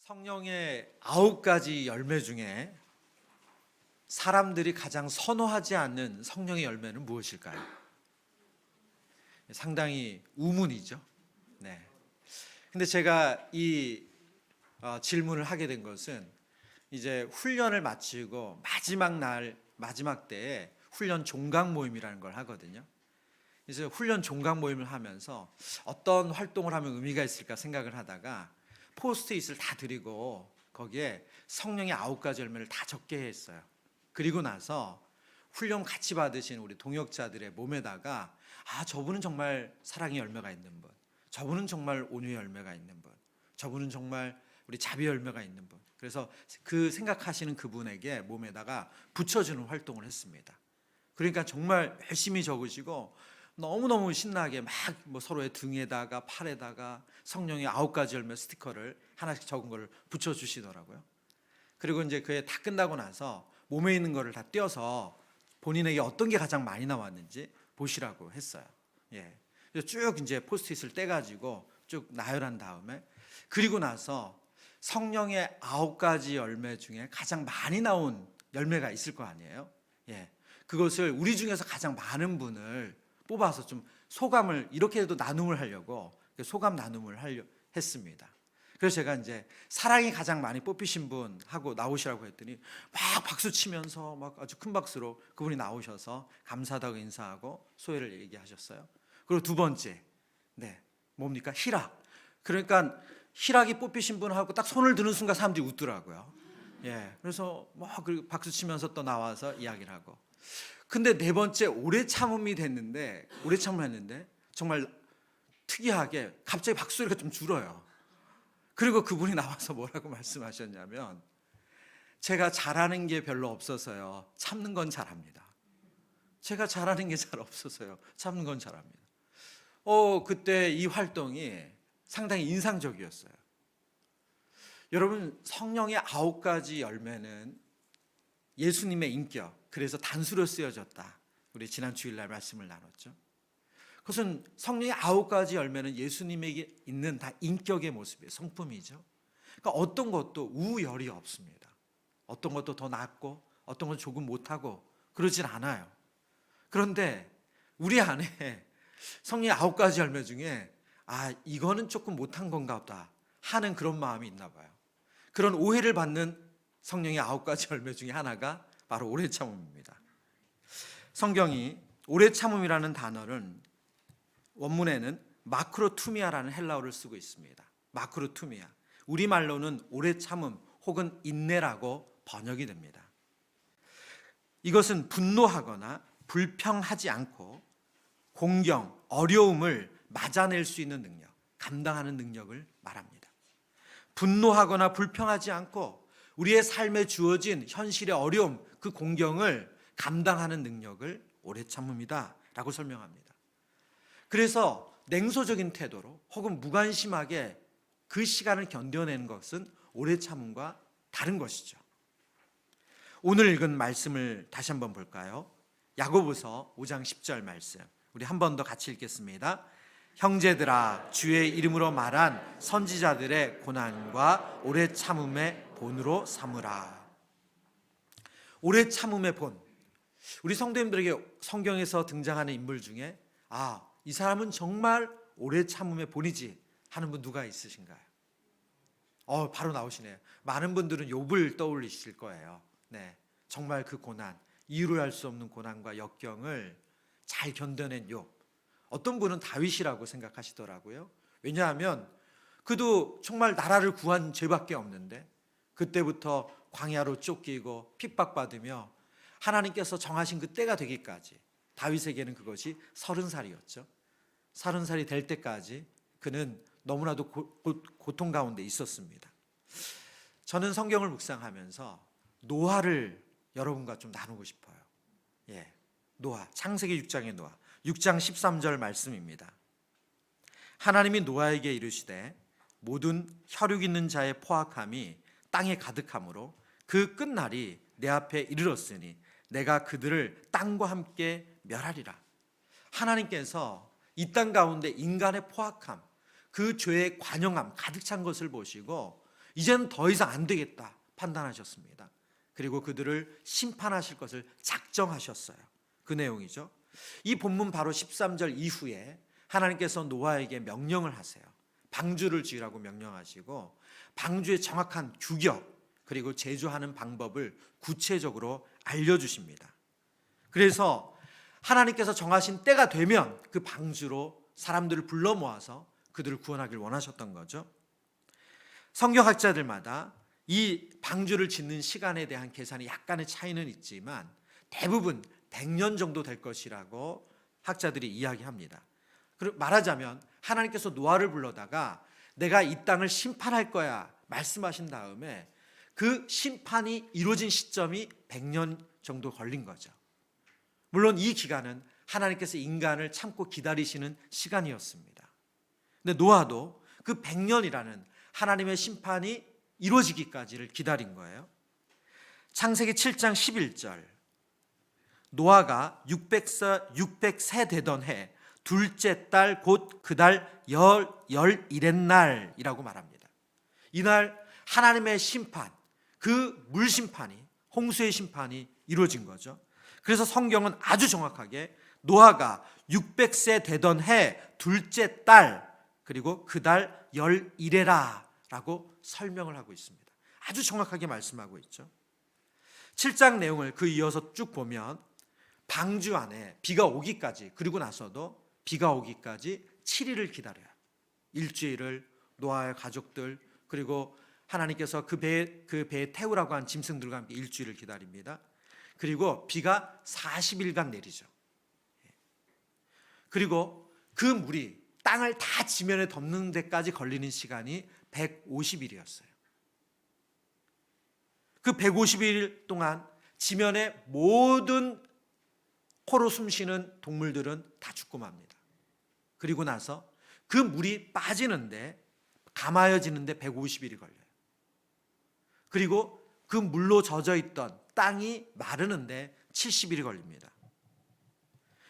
성령의 9가지 열매 중에 사람들이 가장 선호하지 않는 성령의 열매는 무엇일까요? 상당히 우문이죠. 네. 근데 제가 이 질문을 하게 된 것은 이제 훈련을 마치고 마지막 때에 훈련 종강 모임이라는 걸 하거든요. 그래서 훈련 종강 모임을 하면서 어떤 활동을 하면 의미가 있을까 생각을 하다가 포스트잇을 다 드리고 거기에 성령의 9가지 열매를 다 적게 했어요. 그리고 나서 훈련 같이 받으신 우리 동역자들의 몸에다가 저분은 정말 사랑의 열매가 있는 분, 저분은 정말 온유의 열매가 있는 분, 저분은 정말 우리 자비의 열매가 있는 분, 그래서 그 생각하시는 그분에게 몸에다가 붙여주는 활동을 했습니다. 그러니까 정말 열심히 적으시고 너무너무 신나게 막 서로의 등에다가 팔에다가 성령의 9가지 열매 스티커를 하나씩 적은 거를 붙여주시더라고요. 그리고 이제 그게 다 끝나고 나서 몸에 있는 거를 다 떼어서 본인에게 어떤 게 가장 많이 나왔는지 보시라고 했어요. 예. 그래서 쭉 이제 포스트잇을 떼가지고 쭉 나열한 다음에 그리고 나서 성령의 9가지 열매 중에 가장 많이 나온 열매가 있을 거 아니에요. 예. 그것을 우리 중에서 가장 많은 분을 뽑아서 좀 소감을 이렇게도 나눔을 하려고 소감 나눔을 했습니다. 그래서 제가 이제 사랑이 가장 많이 뽑히신 분 하고 나오시라고 했더니 막 박수 치면서 막 아주 큰 박수로 그분이 나오셔서 감사하다고 인사하고 소회를 얘기하셨어요. 그리고 두 번째, 네, 뭡니까? 희락. 그러니까 희락이 뽑히신 분하고 딱 손을 드는 순간 사람들이 웃더라고요. 예, 그래서 막 박수 치면서 또 나와서 이야기를 하고. 근데 네 번째 오래 참음이 됐는데 오래 참음을 했는데 정말 특이하게 갑자기 박수소리가 좀 줄어요. 그리고 그분이 나와서 뭐라고 말씀하셨냐면 제가 잘하는 게 별로 없어서요. 참는 건 잘합니다. 제가 잘하는 게 잘 없어서요. 참는 건 잘합니다. 그때 이 활동이 상당히 인상적이었어요. 여러분, 성령의 9가지 열매는 예수님의 인격, 그래서 단수로 쓰여졌다. 우리 지난 주일날 말씀을 나눴죠. 그것은 성령의 9가지 열매는 예수님에게 있는 다 인격의 모습이에요. 성품이죠. 그러니까 어떤 것도 우열이 없습니다. 어떤 것도 더 낫고 어떤 건 조금 못하고 그러진 않아요. 그런데 우리 안에 성령의 9가지 열매 중에 이거는 조금 못한 건가 보다 하는 그런 마음이 있나 봐요. 그런 오해를 받는 성령의 9가지 열매 중에 하나가 바로 오래 참음입니다. 성경이 오래 참음이라는 단어는 원문에는 마크로투미아라는 헬라어를 쓰고 있습니다. 마크로투미아. 우리말로는 오래 참음 혹은 인내라고 번역이 됩니다. 이것은 분노하거나 불평하지 않고 공경, 어려움을 맞아낼 수 있는 능력, 감당하는 능력을 말합니다. 분노하거나 불평하지 않고 우리의 삶에 주어진 현실의 어려움, 그 공경을 감당하는 능력을 오래 참음이다 라고 설명합니다. 그래서 냉소적인 태도로 혹은 무관심하게 그 시간을 견뎌내는 것은 오래 참음과 다른 것이죠. 오늘 읽은 말씀을 다시 한번 볼까요? 야고보서 5장 10절 말씀, 우리 한 번 더 같이 읽겠습니다. 형제들아, 주의 이름으로 말한 선지자들의 고난과 오래 참음의 본으로 삼으라. 오래 참음의 본. 우리 성도님들에게 성경에서 등장하는 인물 중에 이 사람은 정말 오래 참음의 본이지 하는 분 누가 있으신가요? 바로 나오시네요. 많은 분들은 욥을 떠올리실 거예요. 네, 정말 그 고난, 이유로 할 수 없는 고난과 역경을 잘 견뎌낸 욥. 어떤 분은 다윗이라고 생각하시더라고요. 왜냐하면 그도 정말 나라를 구한 죄밖에 없는데 그때부터 광야로 쫓기고 핍박받으며 하나님께서 정하신 그 때가 되기까지, 다윗에게는 그것이 30살이었죠. 30살이 될 때까지 그는 너무나도 고통 가운데 있었습니다. 저는 성경을 묵상하면서 노아를 여러분과 좀 나누고 싶어요. 노아, 창세기 6장의 노아, 6장 13절 말씀입니다. 하나님이 노아에게 이르시되 모든 혈육 있는 자의 포악함이 땅에 가득함으로 그 끝날이 내 앞에 이르렀으니 내가 그들을 땅과 함께 멸하리라. 하나님께서 이 땅 가운데 인간의 포악함, 그 죄의 관영함 가득 찬 것을 보시고 이제는 더 이상 안 되겠다 판단하셨습니다. 그리고 그들을 심판하실 것을 작정하셨어요. 그 내용이죠. 이 본문 바로 13절 이후에 하나님께서 노아에게 명령을 하세요. 방주를 지으라고 명령하시고 방주의 정확한 규격 그리고 제조하는 방법을 구체적으로 알려주십니다. 그래서 하나님께서 정하신 때가 되면 그 방주로 사람들을 불러 모아서 그들을 구원하길 원하셨던 거죠. 성경학자들마다 이 방주를 짓는 시간에 대한 계산이 약간의 차이는 있지만 대부분 100년 정도 될 것이라고 학자들이 이야기합니다. 말하자면 하나님께서 노아를 불러다가 내가 이 땅을 심판할 거야 말씀하신 다음에 그 심판이 이루어진 시점이 100년 정도 걸린 거죠. 물론 이 기간은 하나님께서 인간을 참고 기다리시는 시간이었습니다. 근데 노아도 그 100년이라는 하나님의 심판이 이루어지기까지를 기다린 거예요. 창세기 7장 11절 노아가 600세 되던 해 둘째 달 곧 그 달 열일의 날이라고 말합니다. 이날 하나님의 심판, 그 물심판이 홍수의 심판이 이루어진 거죠. 그래서 성경은 아주 정확하게 노아가 600세 되던 해 둘째 달 그리고 그 달 열일에라 라고 설명을 하고 있습니다. 아주 정확하게 말씀하고 있죠. 7장 내용을 그 이어서 쭉 보면 방주 안에 비가 오기까지 그리고 나서도 비가 오기까지 7일을 기다려요. 일주일을 노아의 가족들 그리고 하나님께서 그 배에 태우라고 한 짐승들과 함께 일주일을 기다립니다. 그리고 비가 40일간 내리죠. 그리고 그 물이 땅을 다 지면에 덮는 데까지 걸리는 시간이 150일이었어요. 그 150일 동안 지면의 모든 코로 숨쉬는 동물들은 다 죽고 맙니다. 그리고 나서 그 물이 빠지는데 감아여지는데 150일이 걸려요. 그리고 그 물로 젖어 있던 땅이 마르는데 70일이 걸립니다.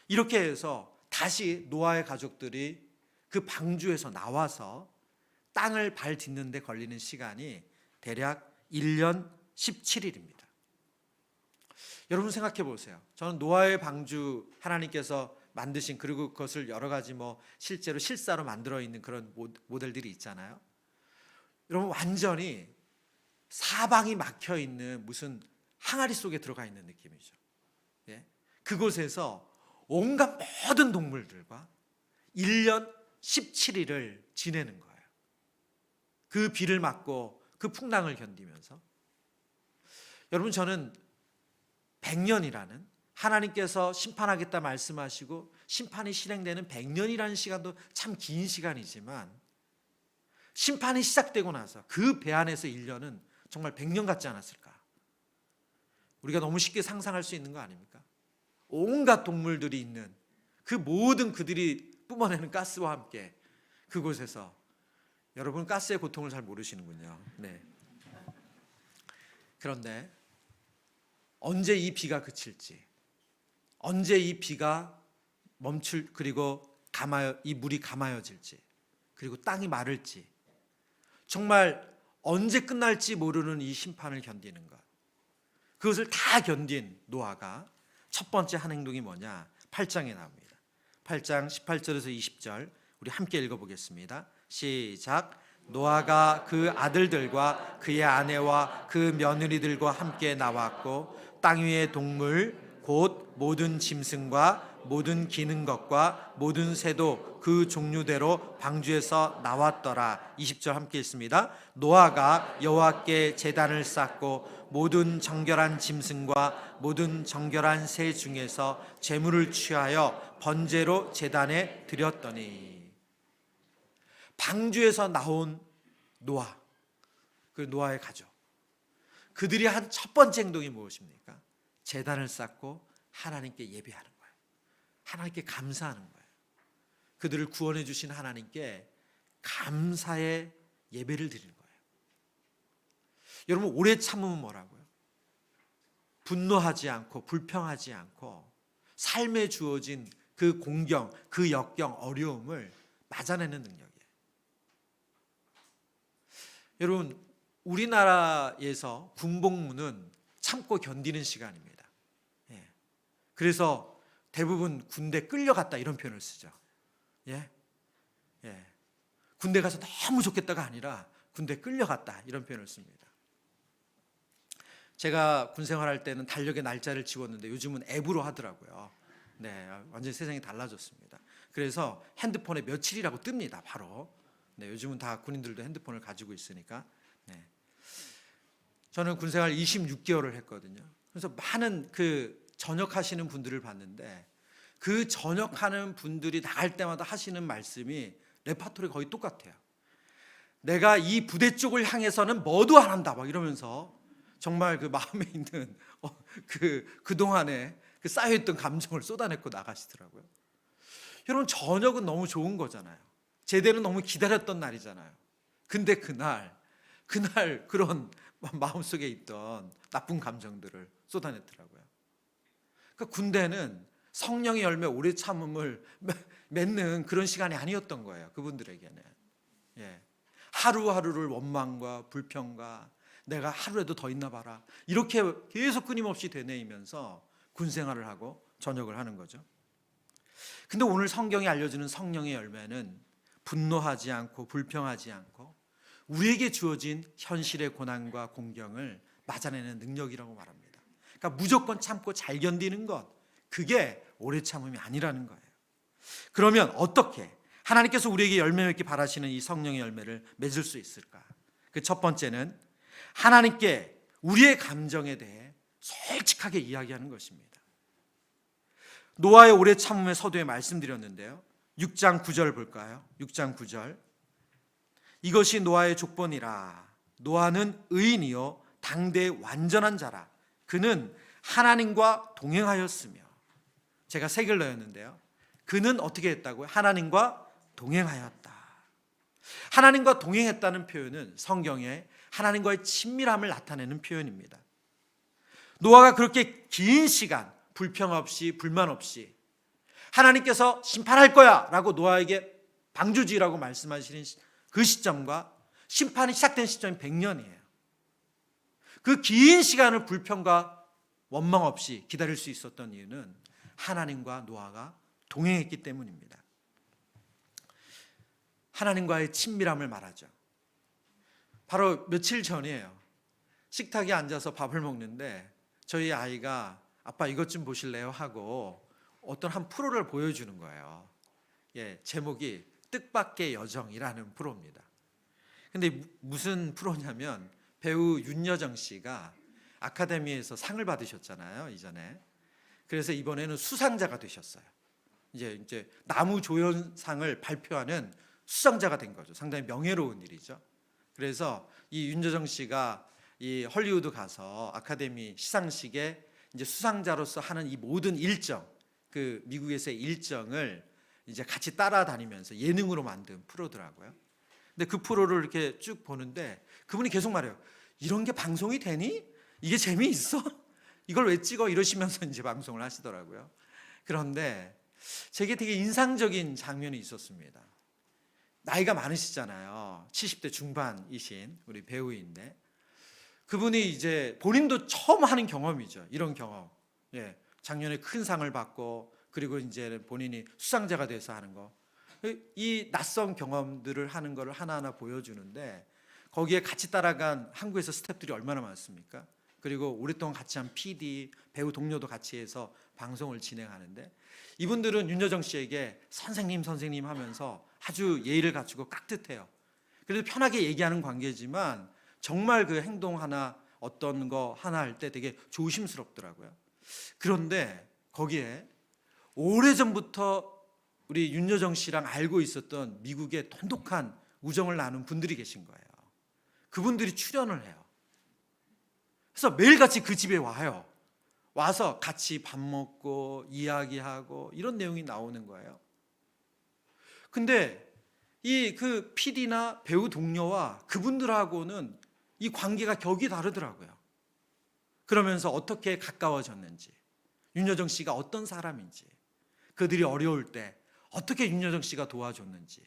이렇게 해서 다시 노아의 가족들이 그 방주에서 나와서 땅을 발 딛는데 걸리는 시간이 대략 1년 17일입니다. 여러분 생각해 보세요. 저는 노아의 방주 하나님께서 만드신 그리고 그것을 여러 가지 실제로 실사로 만들어 있는 그런 모델들이 있잖아요. 여러분 완전히 사방이 막혀 있는 무슨 항아리 속에 들어가 있는 느낌이죠. 예? 그곳에서 온갖 모든 동물들과 1년 17일을 지내는 거예요. 그 비를 맞고 그 풍랑을 견디면서. 여러분 저는 100년이라는 하나님께서 심판하겠다 말씀하시고 심판이 실행되는 100년이라는 시간도 참 긴 시간이지만 심판이 시작되고 나서 그 배 안에서 1년은 정말 100년 같지 않았을까? 우리가 너무 쉽게 상상할 수 있는 거 아닙니까? 온갖 동물들이 있는 그 모든 그들이 뿜어내는 가스와 함께 그곳에서 여러분 가스의 고통을 잘 모르시는군요. 네. 그런데 언제 이 비가 그칠지, 언제 이 비가 그리고 이 물이 감아여질지, 그리고 땅이 마를지, 정말 언제 끝날지 모르는 이 심판을 견디는 것. 그것을 다 견딘 노아가 첫 번째 한 행동이 뭐냐? 8장에 나옵니다. 8장 18절에서 20절 우리 함께 읽어보겠습니다. 시작. 노아가 그 아들들과 그의 아내와 그 며느리들과 함께 나왔고 땅 위의 동물 곧 모든 짐승과 모든 기는 것과 모든 새도 그 종류대로 방주에서 나왔더라. 20절 함께 읽습니다. 노아가 여호와께 제단을 쌓고 모든 정결한 짐승과 모든 정결한 새 중에서 제물을 취하여 번제로 제단에 드렸더니. 방주에서 나온 노아, 그 노아의 가족, 그들이 한 첫 번째 행동이 무엇입니까? 제단을 쌓고 하나님께 예배하는 거예요. 하나님께 감사하는 거예요. 그들을 구원해 주신 하나님께 감사의 예배를 드리는 거예요. 여러분 오래 참으면 뭐라고요? 분노하지 않고 불평하지 않고 삶에 주어진 그 공경, 그 역경, 어려움을 맞아내는 능력이에요. 여러분 우리나라에서 군복무는 참고 견디는 시간입니다. 예. 그래서 대부분 군대 끌려갔다 이런 표현을 쓰죠. 예. 예. 군대 가서 너무 좋겠다가 아니라 군대 끌려갔다 이런 표현을 씁니다. 제가 군 생활할 때는 달력에 날짜를 지웠는데 요즘은 앱으로 하더라고요. 네, 완전히 세상이 달라졌습니다. 그래서 핸드폰에 며칠이라고 뜹니다. 바로. 네, 요즘은 다 군인들도 핸드폰을 가지고 있으니까. 네. 저는 군 생활 26개월을 했거든요. 그래서 많은 그 전역하시는 분들을 봤는데 그 전역하는 분들이 나갈 때마다 하시는 말씀이 레파토리 거의 똑같아요. 내가 이 부대 쪽을 향해서는 뭐도 안 한다 막 이러면서 정말 그 마음에 있는 그동안에 그 쌓여있던 감정을 쏟아내고 나가시더라고요. 여러분, 저녁은 너무 좋은 거잖아요. 제대는 너무 기다렸던 날이잖아요. 근데 그날 그런 마음속에 있던 나쁜 감정들을 쏟아냈더라고요. 그러니까 군대는 성령의 열매 오래 참음을 맺는 그런 시간이 아니었던 거예요. 그분들에게는. 예. 하루하루를 원망과 불평과 내가 하루라도 더 있나 봐라 이렇게 계속 끊임없이 되뇌이면서 군 생활을 하고 전역을 하는 거죠. 근데 오늘 성경이 알려주는 성령의 열매는 분노하지 않고 불평하지 않고 우리에게 주어진 현실의 고난과 공경을 맞아내는 능력이라고 말합니다. 그러니까 무조건 참고 잘 견디는 것, 그게 오래 참음이 아니라는 거예요. 그러면 어떻게 하나님께서 우리에게 열매 맺기 바라시는 이 성령의 열매를 맺을 수 있을까? 그 첫 번째는 하나님께 우리의 감정에 대해 솔직하게 이야기하는 것입니다. 노아의 오래 참음의 서두에 말씀드렸는데요. 6장 9절 볼까요? 6장 9절. 이것이 노아의 족본이라. 노아는 의인이요 당대 완전한 자라. 그는 하나님과 동행하였으며. 제가 색을 넣었는데요. 그는 어떻게 했다고요? 하나님과 동행하였다. 하나님과 동행했다는 표현은 성경에 하나님과의 친밀함을 나타내는 표현입니다. 노아가 그렇게 긴 시간 불평 없이 불만 없이 하나님께서 심판할 거야 라고 노아에게 방주지라고 말씀하시는 그 시점과 심판이 시작된 시점이 100년이에요. 그 긴 시간을 불평과 원망 없이 기다릴 수 있었던 이유는 하나님과 노아가 동행했기 때문입니다. 하나님과의 친밀함을 말하죠. 바로 며칠 전이에요. 식탁에 앉아서 밥을 먹는데 저희 아이가 아빠 이것 좀 보실래요? 하고 어떤 한 프로를 보여주는 거예요. 예, 제목이 뜻밖의 여정이라는 프로입니다. 근데 무슨 프로냐면 배우 윤여정 씨가 아카데미에서 상을 받으셨잖아요, 이전에. 그래서 이번에는 수상자가 되셨어요. 이제 나무조연상을 발표하는 수상자가 된 거죠. 상당히 명예로운 일이죠. 그래서 이 윤여정 씨가 이 헐리우드 가서 아카데미 시상식에 이제 수상자로서 하는 이 모든 일정, 그 미국에서의 일정을 이제 같이 따라다니면서 예능으로 만든 프로더라고요. 근데 그 프로를 이렇게 쭉 보는데 그분이 계속 말해요. 이런 게 방송이 되니? 이게 재미있어? 이걸 왜 찍어? 이러시면서 이제 방송을 하시더라고요. 그런데 제게 되게 인상적인 장면이 있었습니다. 나이가 많으시잖아요. 70대 중반이신 우리 배우인데 그분이 이제 본인도 처음 하는 경험이죠. 이런 경험. 예, 작년에 큰 상을 받고 그리고 이제 본인이 수상자가 돼서 하는 거. 이 낯선 경험들을 하는 거를 하나하나 보여주는데 거기에 같이 따라간 한국에서 스태프들이 얼마나 많습니까? 그리고 오랫동안 같이 한 PD, 배우 동료도 같이 해서 방송을 진행하는데 이분들은 윤여정 씨에게 선생님 하면서 아주 예의를 갖추고 깍듯해요. 그래도 편하게 얘기하는 관계지만 정말 그 행동 하나 어떤 거 하나 할 때 되게 조심스럽더라고요. 그런데 거기에 오래전부터 우리 윤여정 씨랑 알고 있었던 미국의 돈독한 우정을 나눈 분들이 계신 거예요. 그분들이 출연을 해요. 그래서 매일같이 그 집에 와요. 와서 같이 밥 먹고 이야기하고 이런 내용이 나오는 거예요. 근데 이 그 PD나 배우 동료와 그분들하고는 이 관계가 격이 다르더라고요. 그러면서 어떻게 가까워졌는지, 윤여정 씨가 어떤 사람인지, 그들이 어려울 때 어떻게 윤여정 씨가 도와줬는지,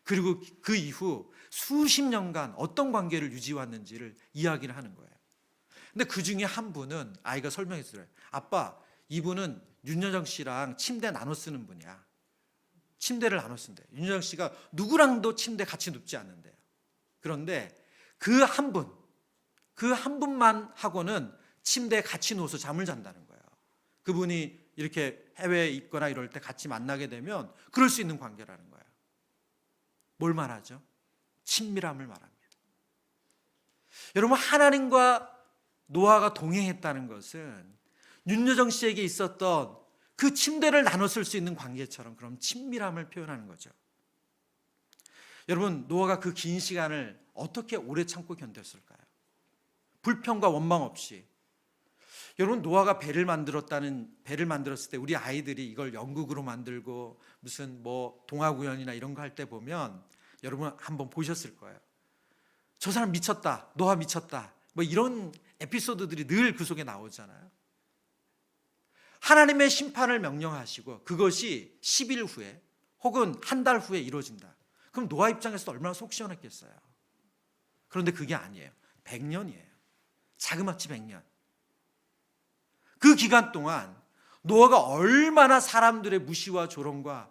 그리고 그 이후 수십 년간 어떤 관계를 유지해왔는지를 이야기를 하는 거예요. 근데 그 중에 한 분은 아이가 설명했어요. 아빠, 이분은 윤여정 씨랑 침대 나눠 쓰는 분이야. 침대를 나눠 쓴대. 윤여정 씨가 누구랑도 침대 같이 눕지 않는데요. 그런데 그 한 분만 하고는 침대에 같이 누워서 잠을 잔다는 거예요. 그분이 이렇게 해외에 있거나 이럴 때 같이 만나게 되면 그럴 수 있는 관계라는 거예요. 뭘 말하죠? 친밀함을 말합니다. 여러분, 하나님과 노아가 동행했다는 것은 윤여정 씨에게 있었던 그 침대를 나눠 쓸 수 있는 관계처럼 그런 친밀함을 표현하는 거죠. 여러분, 노아가 그 긴 시간을 어떻게 오래 참고 견뎠을까요? 불평과 원망 없이. 여러분, 노아가 배를 만들었을 때 우리 아이들이 이걸 연극으로 만들고 무슨 뭐 동화 구연이나 이런 거 할 때 보면 여러분 한번 보셨을 거예요. 저 사람 미쳤다, 노아 미쳤다, 뭐 이런 에피소드들이 늘 그 속에 나오잖아요. 하나님의 심판을 명령하시고 그것이 10일 후에 혹은 한 달 후에 이루어진다. 그럼 노아 입장에서도 얼마나 속 시원했겠어요. 그런데 그게 아니에요. 100년이에요. 자그마치 100년. 그 기간 동안 노아가 얼마나 사람들의 무시와 조롱과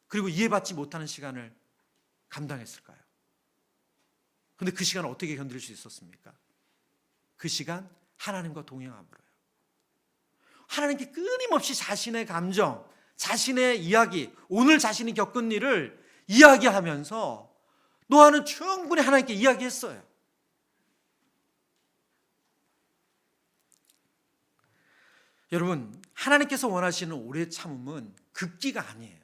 그리고 이해받지 못하는 시간을 감당했을까요? 그런데 그 시간을 어떻게 견딜 수 있었습니까? 그 시간 하나님과 동행함으로요. 하나님께 끊임없이 자신의 감정, 자신의 이야기, 오늘 자신이 겪은 일을 이야기하면서 노아는 충분히 하나님께 이야기했어요. 여러분, 하나님께서 원하시는 오래 참음은 극기가 아니에요.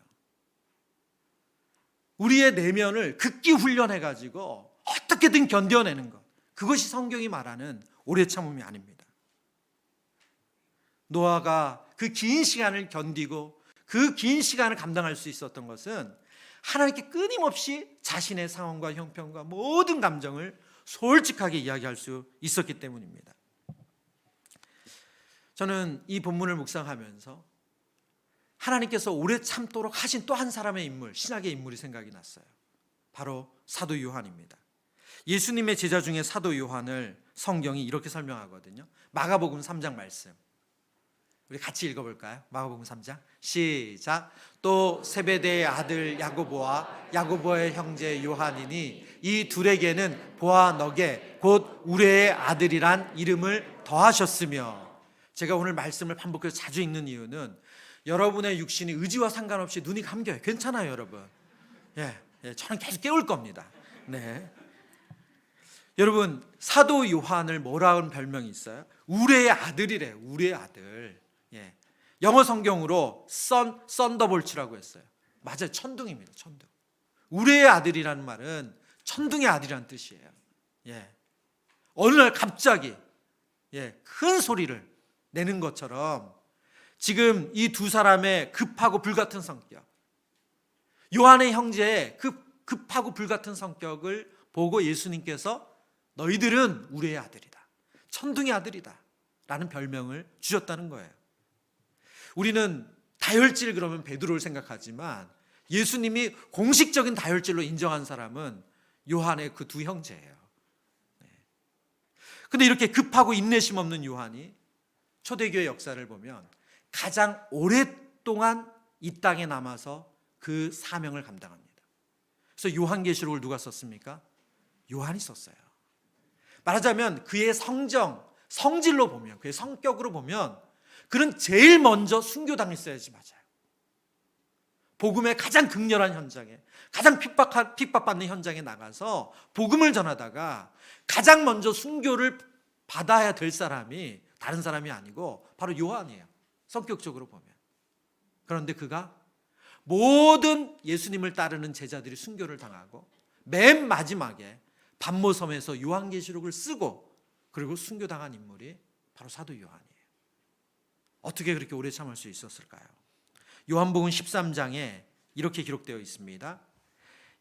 우리의 내면을 극기 훈련해가지고 어떻게든 견뎌내는 것, 그것이 성경이 말하는 오래 참음이 아닙니다. 노아가 그 긴 시간을 견디고 그 긴 시간을 감당할 수 있었던 것은 하나님께 끊임없이 자신의 상황과 형편과 모든 감정을 솔직하게 이야기할 수 있었기 때문입니다. 저는 이 본문을 묵상하면서 하나님께서 오래 참도록 하신 또 한 사람의 인물, 신약의 인물이 생각이 났어요. 바로 사도 요한입니다. 예수님의 제자 중에 사도 요한을 성경이 이렇게 설명하거든요. 마가복음 3장 말씀, 우리 같이 읽어볼까요? 마가복음 3장 시작. 또 세베대의 아들 야고보와 야고보의 형제 요한이니 이 둘에게는 보아너게 곧 우레의 아들이란 이름을 더하셨으며. 제가 오늘 말씀을 반복해서 자주 읽는 이유는 여러분의 육신이 의지와 상관없이 눈이 감겨요. 괜찮아요, 여러분. 저는 계속 깨울 겁니다. 네. 여러분, 사도 요한을 뭐라는 별명이 있어요? 우레의 아들이래요. 우레의 아들. 영어 성경으로 썬더볼츠라고 했어요. 맞아요, 천둥입니다. 천둥. 우레의 아들이라는 말은 천둥의 아들이라는 뜻이에요. 어느 날 갑자기 큰 소리를 내는 것처럼 지금 이 두 사람의 급하고 불같은 성격, 요한의 형제의 급하고 불같은 성격을 보고 예수님께서 너희들은 우리의 아들이다, 천둥의 아들이다 라는 별명을 주셨다는 거예요. 우리는 다혈질 그러면 베드로를 생각하지만 예수님이 공식적인 다혈질로 인정한 사람은 요한의 그 두 형제예요. 근데 이렇게 급하고 인내심 없는 요한이 초대교회 역사를 보면 가장 오랫동안 이 땅에 남아서 그 사명을 감당합니다. 그래서 요한계시록을 누가 썼습니까? 요한이 썼어요. 말하자면 그의 성질로 보면, 그의 성격으로 보면 그는 제일 먼저 순교당했어야지. 맞아요. 복음의 가장 극렬한 현장에, 가장 핍박받는 현장에 나가서 복음을 전하다가 가장 먼저 순교를 받아야 될 사람이 다른 사람이 아니고 바로 요한이에요. 성격적으로 보면. 그런데 그가 모든 예수님을 따르는 제자들이 순교를 당하고 맨 마지막에 반모섬에서 요한계시록을 쓰고 그리고 순교당한 인물이 바로 사도 요한이에요. 어떻게 그렇게 오래 참을 수 있었을까요? 요한복음 13장에 이렇게 기록되어 있습니다.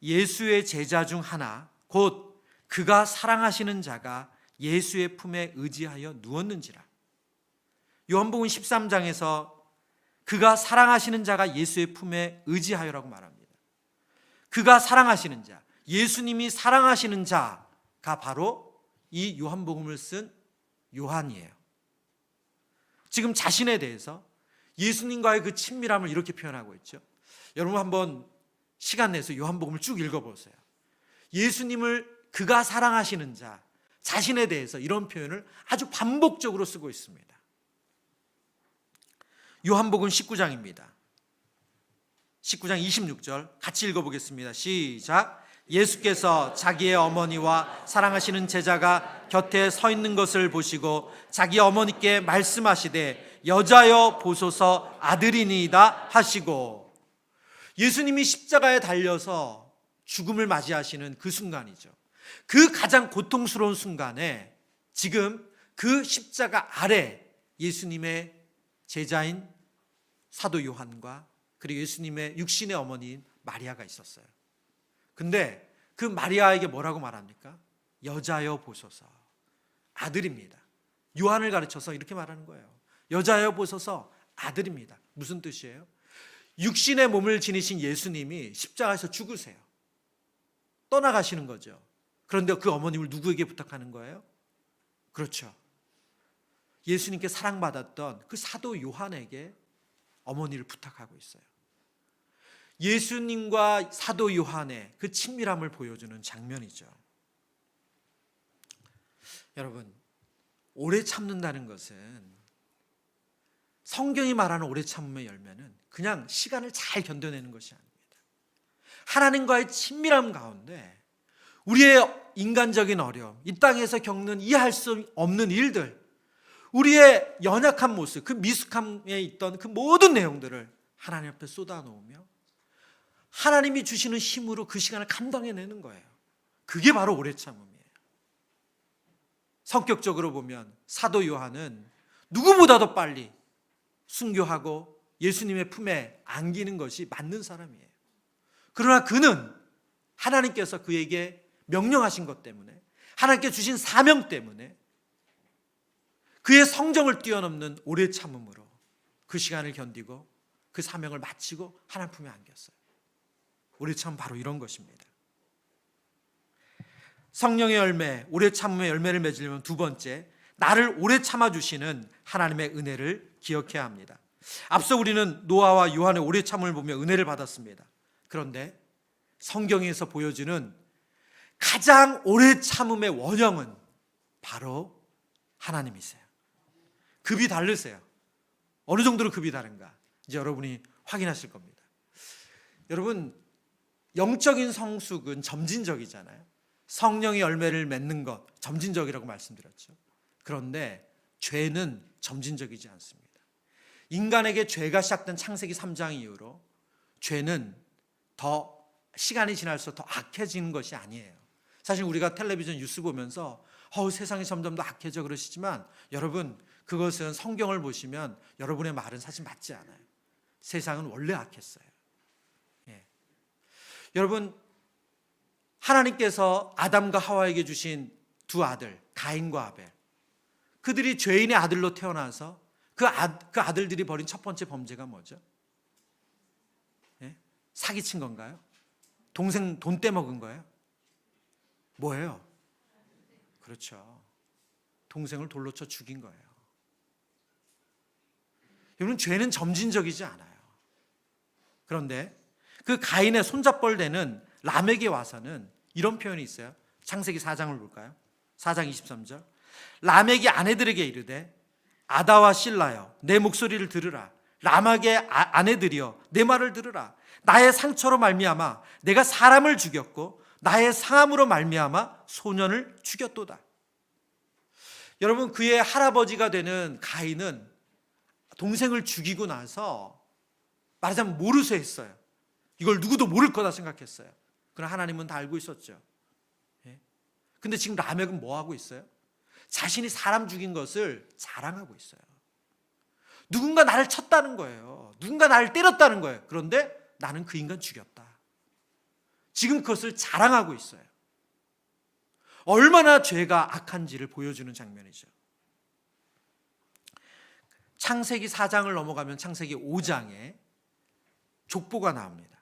예수의 제자 중 하나 곧 그가 사랑하시는 자가 예수의 품에 의지하여 누웠는지라. 요한복음 13장에서 그가 사랑하시는 자가 예수의 품에 의지하여라고 말합니다. 그가 사랑하시는 자, 예수님이 사랑하시는 자가 바로 이 요한복음을 쓴 요한이에요. 지금 자신에 대해서 예수님과의 그 친밀함을 이렇게 표현하고 있죠. 여러분 한번 시간 내서 요한복음을 쭉 읽어보세요. 예수님을 그가 사랑하시는 자, 자신에 대해서 이런 표현을 아주 반복적으로 쓰고 있습니다. 요한복음 19장입니다. 19장 26절 같이 읽어보겠습니다. 시작. 예수께서 자기의 어머니와 사랑하시는 제자가 곁에 서 있는 것을 보시고 자기 어머니께 말씀하시되 여자여 보소서 아들이니이다 하시고, 예수님이 십자가에 달려서 죽음을 맞이하시는 그 순간이죠. 그 가장 고통스러운 순간에 지금 그 십자가 아래 예수님의 제자인 사도 요한과 그리고 예수님의 육신의 어머니인 마리아가 있었어요. 근데 그 마리아에게 뭐라고 말합니까? 여자여 보소서, 아들입니다. 요한을 가르쳐서 이렇게 말하는 거예요. 여자여 보소서, 아들입니다. 무슨 뜻이에요? 육신의 몸을 지니신 예수님이 십자가에서 죽으세요. 떠나가시는 거죠. 그런데 그 어머님을 누구에게 부탁하는 거예요? 그렇죠. 예수님께 사랑받았던 그 사도 요한에게 어머니를 부탁하고 있어요. 예수님과 사도 요한의 그 친밀함을 보여주는 장면이죠. 여러분, 오래 참는다는 것은, 성경이 말하는 오래 참음의 열매는 그냥 시간을 잘 견뎌내는 것이 아닙니다. 하나님과의 친밀함 가운데 우리의 인간적인 어려움, 이 땅에서 겪는 이해할 수 없는 일들, 우리의 연약한 모습, 그 미숙함에 있던 그 모든 내용들을 하나님 앞에 쏟아놓으며 하나님이 주시는 힘으로 그 시간을 감당해내는 거예요. 그게 바로 오래 참음이에요. 성격적으로 보면 사도 요한은 누구보다도 빨리 순교하고 예수님의 품에 안기는 것이 맞는 사람이에요. 그러나 그는 하나님께서 그에게 명령하신 것 때문에, 하나님께 주신 사명 때문에 그의 성정을 뛰어넘는 오래 참음으로 그 시간을 견디고 그 사명을 마치고 하나님 품에 안겼어요. 오래 참음 바로 이런 것입니다. 성령의 열매, 오래 참음의 열매를 맺으려면 두 번째, 나를 오래 참아주시는 하나님의 은혜를 기억해야 합니다. 앞서 우리는 노아와 요한의 오래 참음을 보며 은혜를 받았습니다. 그런데 성경에서 보여주는 가장 오래 참음의 원형은 바로 하나님이세요. 급이 다르세요. 어느 정도로 급이 다른가 이제 여러분이 확인하실 겁니다. 여러분, 영적인 성숙은 점진적이잖아요. 성령의 열매를 맺는 것 점진적이라고 말씀드렸죠. 그런데 죄는 점진적이지 않습니다. 인간에게 죄가 시작된 창세기 3장 이후로 죄는 더 시간이 지날수록 더 악해지는 것이 아니에요. 사실 우리가 텔레비전 뉴스 보면서 세상이 점점 더 악해져 그러시지만, 여러분, 그것은 성경을 보시면 여러분의 말은 사실 맞지 않아요. 세상은 원래 악했어요. 여러분, 하나님께서 아담과 하와에게 주신 두 아들, 가인과 아벨, 그들이 죄인의 아들로 태어나서 그 아들들이 벌인 첫 번째 범죄가 뭐죠? 사기친 건가요? 동생 돈 떼먹은 거예요? 뭐예요? 그렇죠. 동생을 돌로 쳐 죽인 거예요. 여러분, 죄는 점진적이지 않아요. 그런데 그 가인의 손잡벌 되는 람에게 와서는 이런 표현이 있어요. 창세기 4장을 볼까요? 4장 23절. 람에게 아내들에게 이르되 아다와 실라여 내 목소리를 들으라. 람에게 아내들이여 내 말을 들으라. 나의 상처로 말미암아 내가 사람을 죽였고 나의 상함으로 말미암아 소년을 죽였도다. 여러분, 그의 할아버지가 되는 가인은 동생을 죽이고 나서 말하자면 모르쇠 했어요. 이걸 누구도 모를 거다 생각했어요. 그러나 하나님은 다 알고 있었죠. 근데 지금 라멕은 뭐 하고 있어요? 자신이 사람 죽인 것을 자랑하고 있어요. 누군가 나를 쳤다는 거예요. 누군가 나를 때렸다는 거예요. 그런데 나는 그 인간 죽였다. 지금 그것을 자랑하고 있어요. 얼마나 죄가 악한지를 보여주는 장면이죠. 창세기 4장을 넘어가면 창세기 5장에 족보가 나옵니다.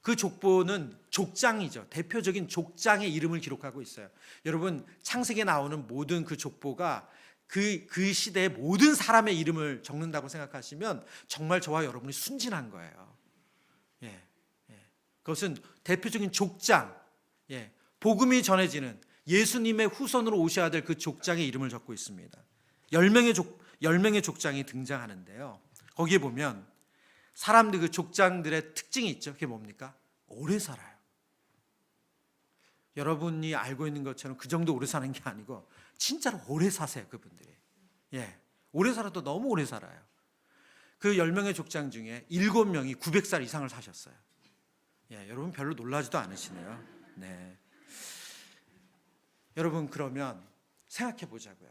그 족보는 족장이죠. 대표적인 족장의 이름을 기록하고 있어요. 여러분, 창세기에 나오는 모든 그 족보가 그 시대의 모든 사람의 이름을 적는다고 생각하시면 정말 저와 여러분이 순진한 거예요. 그것은 대표적인 족장, 복음이 전해지는 예수님의 후손으로 오셔야 될 그 족장의 이름을 적고 있습니다. 10명의 족장이 등장하는데요. 거기에 보면 사람들, 그 족장들의 특징이 있죠. 그게 뭡니까? 오래 살아요. 여러분이 알고 있는 것처럼 그 정도 오래 사는 게 아니고 진짜로 오래 사세요, 그분들이. 오래 살아도 너무 오래 살아요. 그 10명의 족장 중에 7명이 900살 이상을 사셨어요. 여러분 별로 놀라지도 않으시네요. 여러분, 그러면 생각해 보자고요.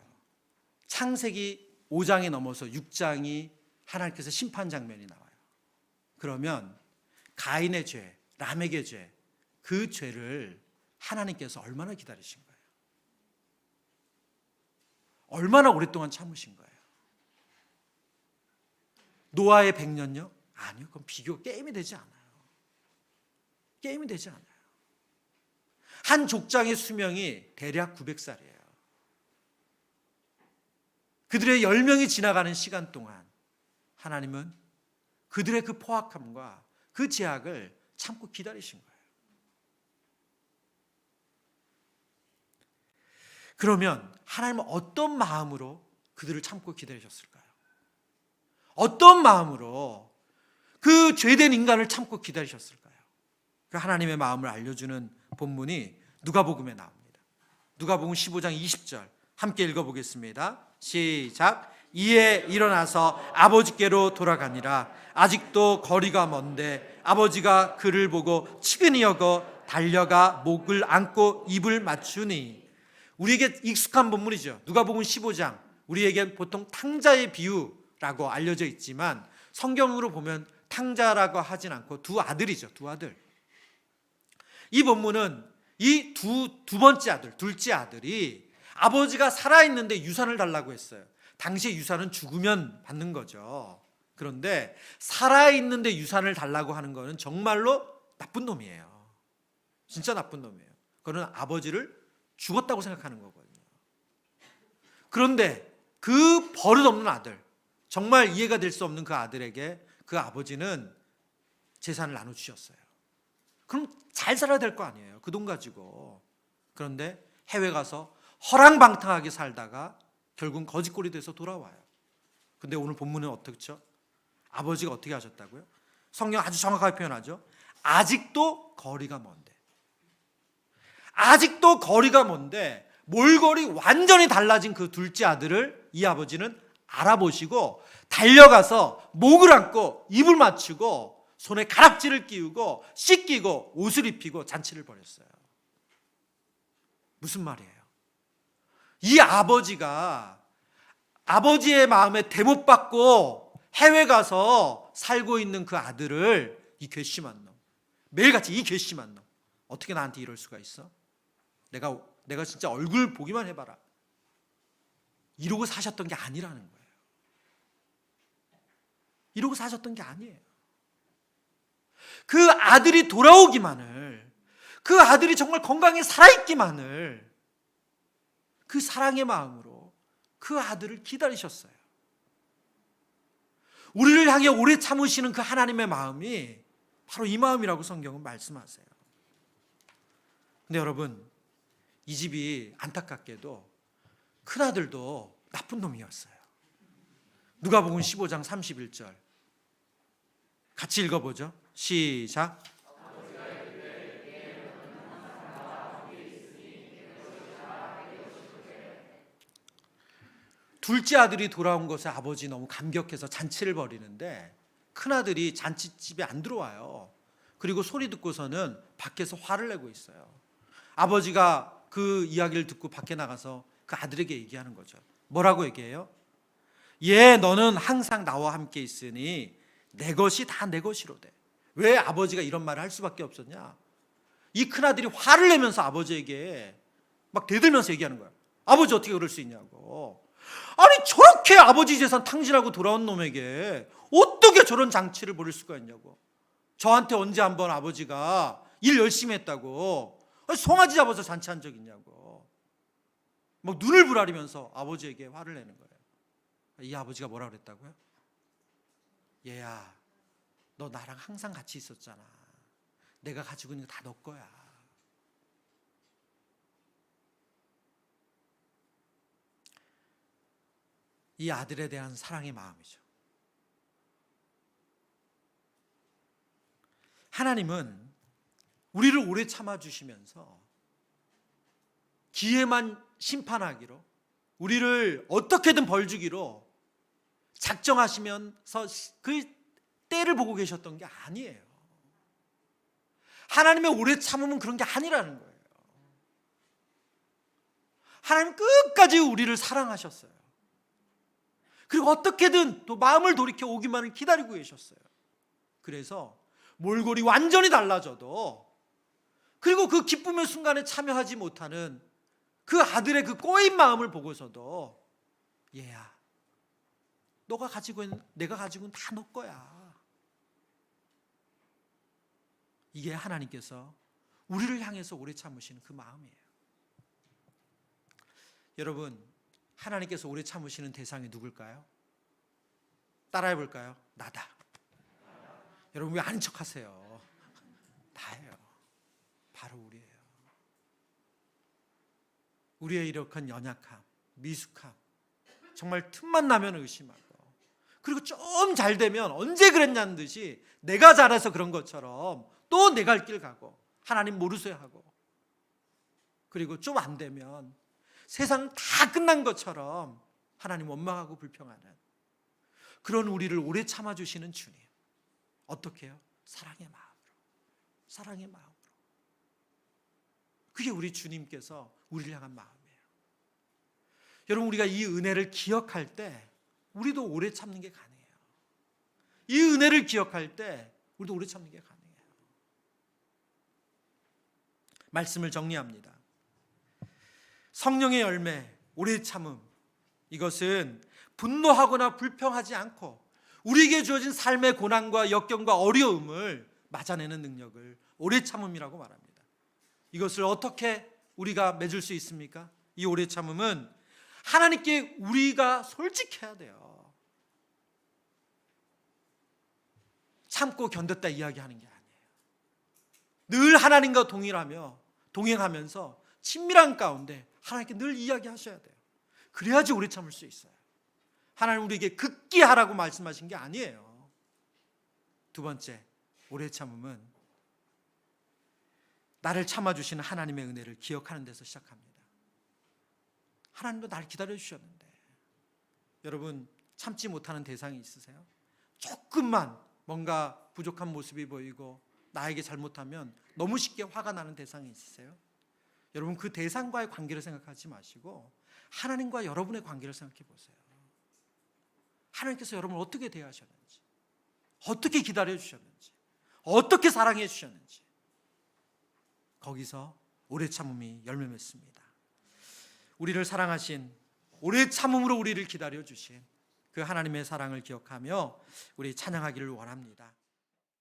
창세기 5장에 넘어서 6장이 하나님께서 심판 장면이 나와요. 그러면 가인의 죄, 라멕의 죄, 그 죄를 하나님께서 얼마나 기다리신 거예요? 얼마나 오랫동안 참으신 거예요? 노아의 100년요? 아니요. 그건 게임이 되지 않아요. 게임이 되지 않아요. 한 족장의 수명이 대략 900살이에요. 그들의 10명이 지나가는 시간 동안 하나님은 그들의 그 포악함과 그 죄악을 참고 기다리신 거예요. 그러면 하나님은 어떤 마음으로 그들을 참고 기다리셨을까요? 어떤 마음으로 그 죄된 인간을 참고 기다리셨을까요? 그 하나님의 마음을 알려주는 본문이 누가복음에 나옵니다. 누가복음 15장 20절 함께 읽어보겠습니다. 시작. 이에 일어나서 아버지께로 돌아가니라. 아직도 거리가 먼데 아버지가 그를 보고 치근히 여겨 달려가 목을 안고 입을 맞추니. 우리에게 익숙한 본문이죠. 누가복음 15장, 우리에게 보통 탕자의 비유라고 알려져 있지만 성경으로 보면 탕자라고 하진 않고 두 아들이죠. 두 아들. 이 본문은 이 두 번째 아들, 둘째 아들이 아버지가 살아있는데 유산을 달라고 했어요. 당시에 유산은 죽으면 받는 거죠. 그런데 살아있는데 유산을 달라고 하는 거는 정말로 나쁜 놈이에요. 진짜 나쁜 놈이에요. 그거는 아버지를 죽었다고 생각하는 거거든요. 그런데 그 버릇없는 아들, 정말 이해가 될 수 없는 그 아들에게 그 아버지는 재산을 나눠주셨어요. 그럼 잘 살아야 될 거 아니에요, 그 돈 가지고. 그런데 해외 가서 허랑방탕하게 살다가 결국은 거지꼴이 돼서 돌아와요. 근데 오늘 본문은 어떻죠? 아버지가 어떻게 하셨다고요? 성경 아주 정확하게 표현하죠. 아직도 거리가 먼데. 아직도 거리가 먼데 몰골이 완전히 달라진 그 둘째 아들을 이 아버지는 알아보시고 달려가서 목을 안고 입을 맞추고 손에 가락지를 끼우고 씻기고 옷을 입히고 잔치를 벌였어요. 무슨 말이에요? 이 아버지가 아버지의 마음에 대못받고 해외 가서 살고 있는 그 아들을, 이 괘씸한 놈, 매일같이 이 괘씸한 놈, 어떻게 나한테 이럴 수가 있어? 내가 진짜 얼굴 보기만 해봐라, 이러고 사셨던 게 아니라는 거예요. 이러고 사셨던 게 아니에요. 그 아들이 돌아오기만을, 그 아들이 정말 건강히 살아있기만을 그 사랑의 마음으로 그 아들을 기다리셨어요. 우리를 향해 오래 참으시는 그 하나님의 마음이 바로 이 마음이라고 성경은 말씀하세요. 근데 여러분, 이 집이 안타깝게도 큰아들도 나쁜 놈이었어요. 누가복음 15장 31절 같이 읽어보죠. 시작. 둘째 아들이 돌아온 것에 아버지 너무 감격해서 잔치를 벌이는데 큰아들이 잔치집에 안 들어와요. 그리고 소리 듣고서는 밖에서 화를 내고 있어요. 아버지가 그 이야기를 듣고 밖에 나가서 그 아들에게 얘기하는 거죠. 뭐라고 얘기해요? 너는 항상 나와 함께 있으니 내 것이 다 내 것이로되. 왜 아버지가 이런 말을 할 수밖에 없었냐? 이 큰아들이 화를 내면서 아버지에게 막 대들면서 얘기하는 거야. 아버지 어떻게 그럴 수 있냐고. 아니, 저렇게 아버지 재산 탕진하고 돌아온 놈에게 어떻게 저런 장치를 벌일 수가 있냐고. 저한테 언제 한번 아버지가 일 열심히 했다고 송아지 잡아서 잔치한 적 있냐고 막 눈을 부라리면서 아버지에게 화를 내는 거예요. 이 아버지가 뭐라 그랬다고요? 얘야, 너 나랑 항상 같이 있었잖아. 내가 가지고 있는 거 다 너 거야. 이 아들에 대한 사랑의 마음이죠. 하나님은 우리를 오래 참아주시면서 기회만 심판하기로, 우리를 어떻게든 벌주기로 작정하시면서 그 때를 보고 계셨던 게 아니에요. 하나님의 오래 참음은 그런 게 아니라는 거예요. 하나님 끝까지 우리를 사랑하셨어요. 그리고 어떻게든 또 마음을 돌이켜 오기만을 기다리고 계셨어요. 그래서 몰골이 완전히 달라져도, 그리고 그 기쁨의 순간에 참여하지 못하는 그 아들의 그 꼬인 마음을 보고서도 얘야, 너가 가지고 있는, 내가 가지고 있는 다 너 거야. 이게 하나님께서 우리를 향해서 오래 참으시는 그 마음이에요. 여러분, 하나님께서 오래 참으시는 대상이 누굴까요? 따라해 볼까요? 나다. 여러분 왜 아는 척 하세요? 다예요. 바로 우리예요. 우리의 이렇게 연약함, 미숙함, 정말 틈만 나면 의심하고, 그리고 좀 잘 되면 언제 그랬냐는 듯이 내가 잘해서 그런 것처럼 또 내 갈 길 가고 하나님 모르세요 하고, 그리고 좀 안 되면 세상 다 끝난 것처럼 하나님 원망하고 불평하는 그런 우리를 오래 참아주시는 주님. 어떻게 해요? 사랑의 마음으로. 사랑의 마음으로. 그게 우리 주님께서 우리를 향한 마음이에요. 여러분, 우리가 이 은혜를 기억할 때 우리도 오래 참는 게 가능해요. 이 은혜를 기억할 때 우리도 오래 참는 게 가능해요. 말씀을 정리합니다. 성령의 열매, 오래 참음, 이것은 분노하거나 불평하지 않고 우리에게 주어진 삶의 고난과 역경과 어려움을 맞아내는 능력을 오래 참음이라고 말합니다. 이것을 어떻게 우리가 맺을 수 있습니까? 이 오래 참음은 하나님께 우리가 솔직해야 돼요. 참고 견뎠다 이야기하는 게 아니에요. 늘 하나님과 동행하면서 친밀한 가운데 하나님께 늘 이야기하셔야 돼요. 그래야지 오래 참을 수 있어요. 하나님 우리에게 극기하라고 말씀하신 게 아니에요. 두 번째, 오래 참음은 나를 참아주시는 하나님의 은혜를 기억하는 데서 시작합니다. 하나님도 나를 기다려주셨는데, 여러분 참지 못하는 대상이 있으세요? 조금만 뭔가 부족한 모습이 보이고 나에게 잘못하면 너무 쉽게 화가 나는 대상이 있으세요? 여러분, 그 대상과의 관계를 생각하지 마시고 하나님과 여러분의 관계를 생각해 보세요. 하나님께서 여러분을 어떻게 대하셨는지, 어떻게 기다려 주셨는지, 어떻게 사랑해 주셨는지, 거기서 오래 참음이 열매 맺습니다. 우리를 사랑하신, 오래 참음으로 우리를 기다려 주신 그 하나님의 사랑을 기억하며 우리 찬양하기를 원합니다.